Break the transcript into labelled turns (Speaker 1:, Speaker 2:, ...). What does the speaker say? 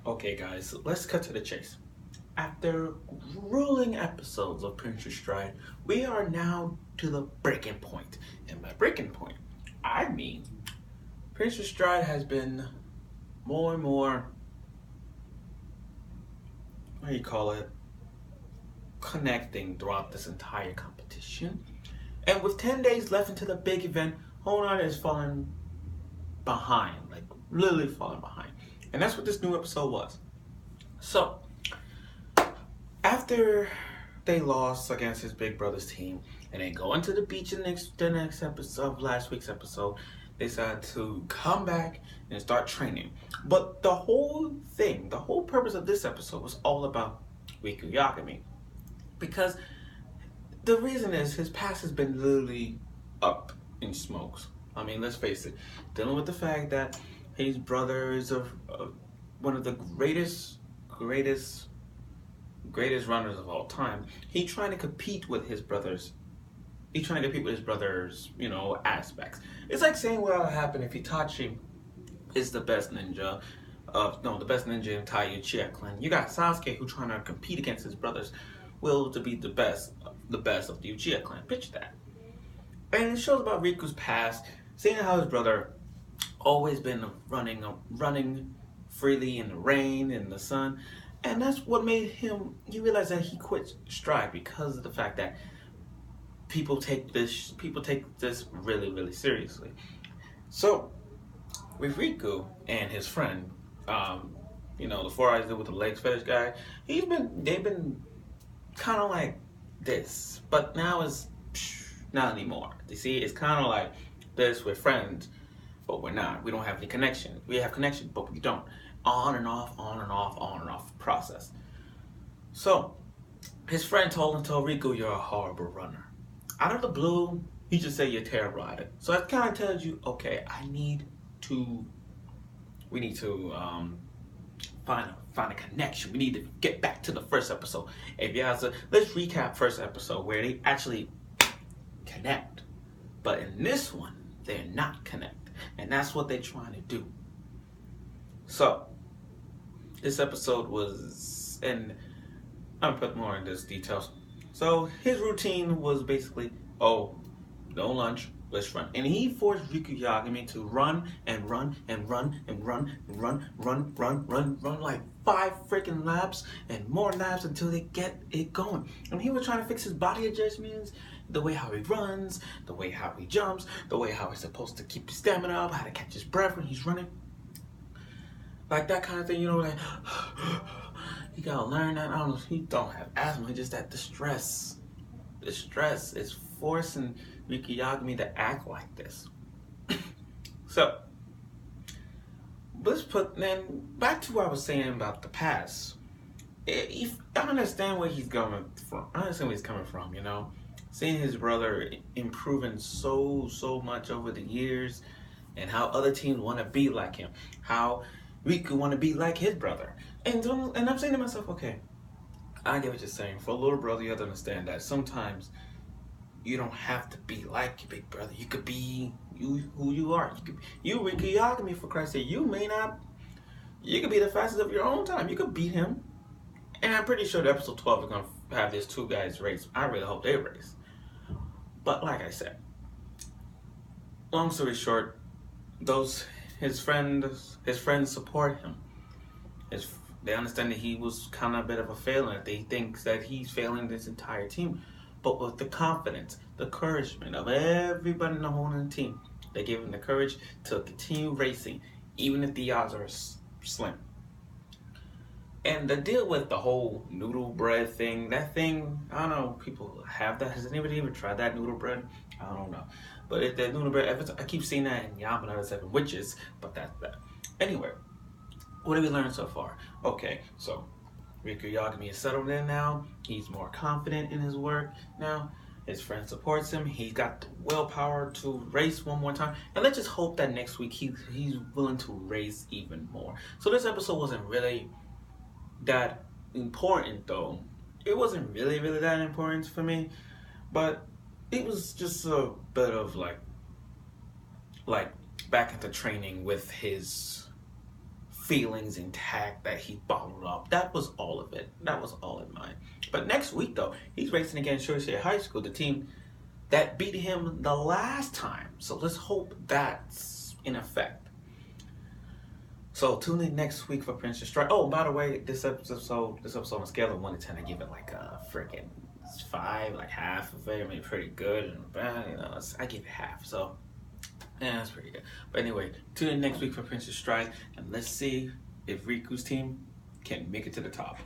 Speaker 1: Okay, guys, let's cut to the chase. After grueling episodes of Princess Stride, we are now to the breaking point. And by breaking point, I mean Princess Stride has been more and more, what do you call it, connecting throughout this entire competition. And with 10 days left into the big event, Honan is falling behind, like literally falling behind. And that's what this new episode was. So, after they lost against his big brother's team, and then going to the beach in the next episode of last week's episode, they decided to come back and start training. But the whole thing, the whole purpose of this episode was all about Riku Yagami. Because the reason is his past has been literally up in smokes. I mean, let's face it, dealing with the fact that his brother is one of the greatest runners of all time. He's trying to compete with his brother's. Aspects. It's like saying what would happen if Itachi is the best ninja the best ninja in entire Uchiha clan. You got Sasuke who trying to compete against his brother's will to be the best of the Uchiha clan. Picture that. And it shows about Riku's past, seeing how his brother always been running freely in the rain, in the sun, and that's what made him. He realized that he quit Stride because of the fact that people take this really, really seriously. So with Riku and his friend, the four eyes with the legs fetish guy, they've been kind of like this, but now it's not anymore. You see, it's kind of like this. We're friends, but we're not. We don't have any connection. We have connection, but we don't. On and off, on and off, on and off process. So his friend told Riku, "You're a horrible runner." Out of the blue, he just said, "You're terrible at it." So that kind of tells you, okay, we need to find a connection. We need to get back to the first episode. If you guys, let's recap first episode where they actually connect. But in this one, they're not connect. And that's what they're trying to do. So, this episode was, and I'll put more in this details. So, his routine was basically, no lunch, let's run. And he forced Riku Yagami to run and run and run and run and run like 5 freaking laps and more laps until they get it going. And he was trying to fix his body adjustments, the way how he runs, the way how he jumps, the way how he's supposed to keep his stamina up, how to catch his breath when he's running. Like that kind of thing, like, you gotta learn that. I don't know if he don't have asthma, just that the stress is forcing Riku Yagami to act like this. So, then back to what I was saying about the past. I understand where he's going from. I understand where he's coming from, Seeing his brother improving so much over the years, and how other teams want to be like him. How Riku want to be like his brother. And I'm saying to myself, okay, I get what you're saying. For a little brother, you have to understand that sometimes you don't have to be like your big brother. You could be who you are. You Riku Yagami, for Christ's sake. You could be the fastest of your own time. You could beat him. And I'm pretty sure the episode 12 is going to have these 2 guys race. I really hope they race. But like I said, long story short, his friends support him. They understand that he was kind of a bit of a failure. They think that he's failing this entire team. But with the confidence, the encouragement of everybody in the whole team, they give him the courage to continue racing, even if the odds are slim. And the deal with the whole noodle bread thing, that thing, I don't know, people have that. Has anybody ever tried that noodle bread? I don't know. But if that noodle bread, I keep seeing that in Yamana the 7 Witches, but that's that. Anyway, what have we learned so far? Okay, so Riku Yagami is settled in now. He's more confident in his work now. His friend supports him. He's got the willpower to race one more time. And let's just hope that next week he's willing to race even more. So this episode wasn't really that important, though. It wasn't really that important for me. But it was just a bit of like back into training with his feelings intact that he bottled up. That was all of it. That was all in mind. But next week, though, he's racing against Shore State High School, the team that beat him the last time. So let's hope that's in effect. So tune in next week for Princess Strike. Oh, by the way, this episode on a scale of 1 to 10, I give it like a freaking 5, like half of it. I mean, pretty good and bad, you know. I give it half. So yeah, that's pretty good. But anyway, tune in next week for Princess Strike, and let's see if Riku's team can make it to the top.